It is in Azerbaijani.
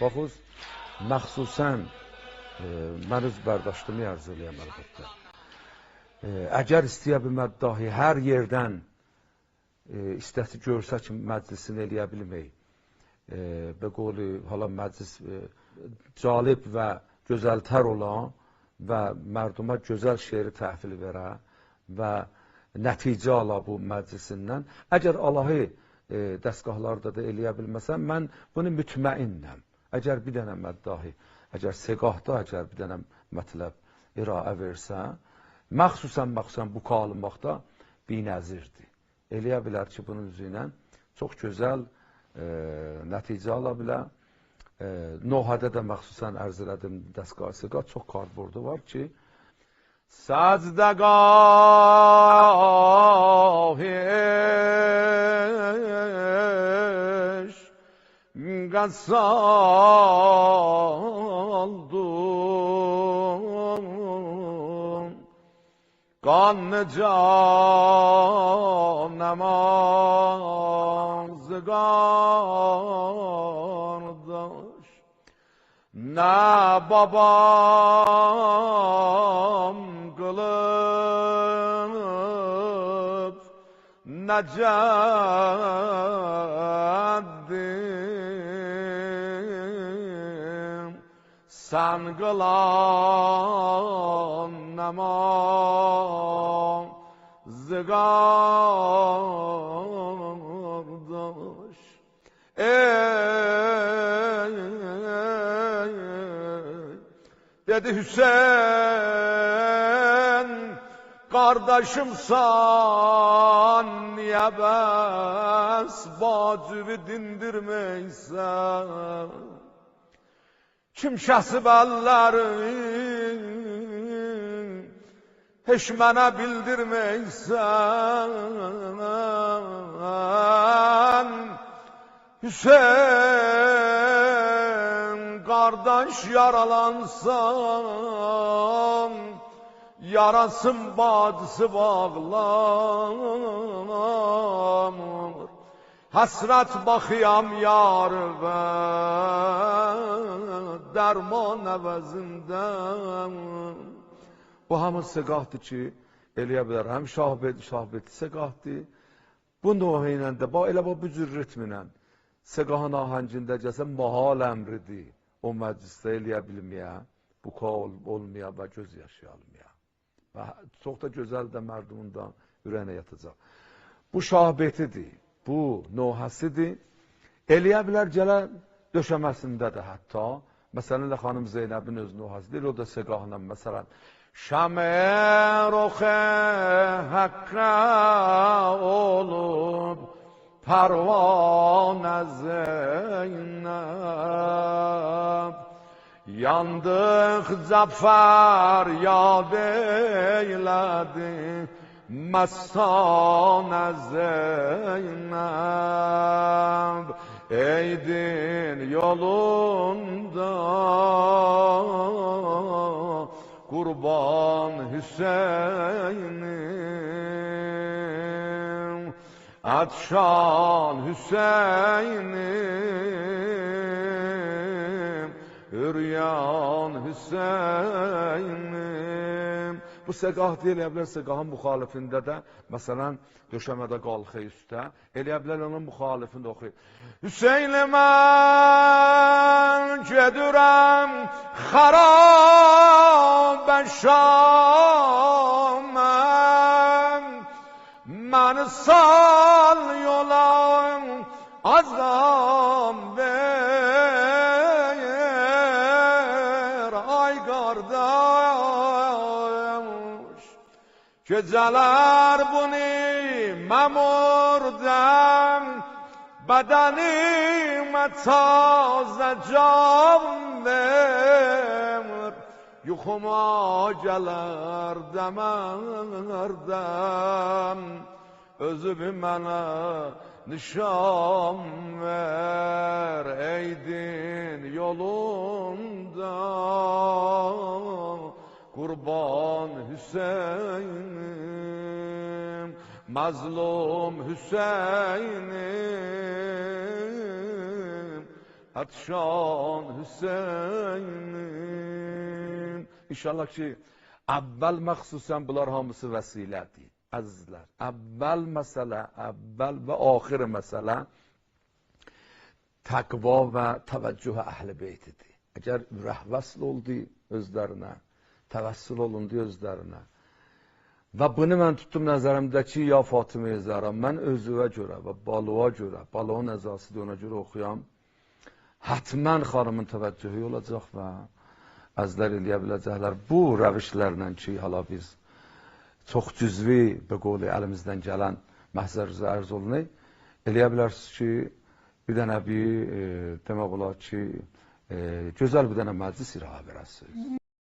Baxız, məxsusən mən öz bərdاشtımı arz eləyəm əlbəttə. Əgər istəyə bir məddahi hər yerdən istəsi görsə ki, məclisini eləyə bilmək, və qoli hala məclis calib və gözəltər olan və mərduma gözəl şeiri təhvil verə və nəticə ala bu məclisindən, əgər Allahı dəstgahlarda da eləyə bilməsəm, mən bunu mütməinnəm. Əgər bir dənə məddahi, əgər segahda, əgər bir dənə mətləb iraə versə, məxsusən bu qalınmaqda binəzirdir. Eləyə bilər ki, bunun üzrə çox gözəl nəticə ala bilər. Nohədə də məxsusən ərz elədim dəstgah segah, çox kartbordu var ki, Səzdəgah-iş qəsaldum qanlı can namazı qardaş nə babam qılıb nə cəddim sən qılan namazı qardaş dedi Hüseyin kardeşimsan niye bəs bacıvı dindirmeysen kim şahsıb əlləri heç mənə bildirmeysen Hüseyin kardeş yaralansan yarasın bacısı bağlamır hasret bakıyam yarıma derman əvəzindən bu hamı segahdır ki eləyə bilər həm şahbeti segahdır bu nohə ilə də elə bu cür ritminə segahın ahəngində gəlsə mahal əmridir o məclisdə eləyə bilməyə bu qol olmaya və göz yaşayalmaya və çox da gözəl də mərdumundan ürəyinə yatacaq bu şahbetidir bu nohəsidir eləyə bilər gələ döşəməsində də hətta məsələn də xanım Zeynəbin öz nohəsidir o da segahla məsələn Şəmə roxə həqqə olub Pərvanə Zeynəb Yandıq Cəfər yad eylədi Məstanə Zeynəb Eydin yolunda Qurban Hüseynim Atşan Hüseynim Üryan Hüseynim bu segah deyil, eləyə bilər segahın müxalifində də məsələn döşəmədə qalxı üstə eləyə bilər onun müxalifində oxuyur Hüseyni mən gedirəm xarabə Şamə məni sal yola azam ver ay qardaş gecələr bunu məmurdəm bədənimə tazə can ver yuxuma gələr dəmərdəm özü bir mənə nişan ver eydin yolunda Qurban Hüseynim mazlum Hüseynim Atşan Hüseyin. İnşallah ki əvvəl məxsusən bunlar hamısı vəsilədir. Əzizlər, əvvəl məsələ, əvvəl və axir məsələ təqva və təvəccüh əhl-i beytidir. Əgər rəhvəsl oldu özlərinə, təvəssül olundu özlərinə və bunu mən tutdum nəzərimdə ki, ya Fatimə-i Zəhra, mən özüvə görə və balığa görə, balığın əzasıdır ona görə oxuyam, hətmən xanımın təvəccühü olacaq və əzlər eləyə biləcəklər. Bu rəvişlərlə ki, hala biz çox cüzvi, bir qolu əlimizdən gələn məhzər-rüzə ərz olunur, eləyə bilərsiniz ki, bir dənə demək olar ki, gözəl bir dənə məclis iraə verəsiniz.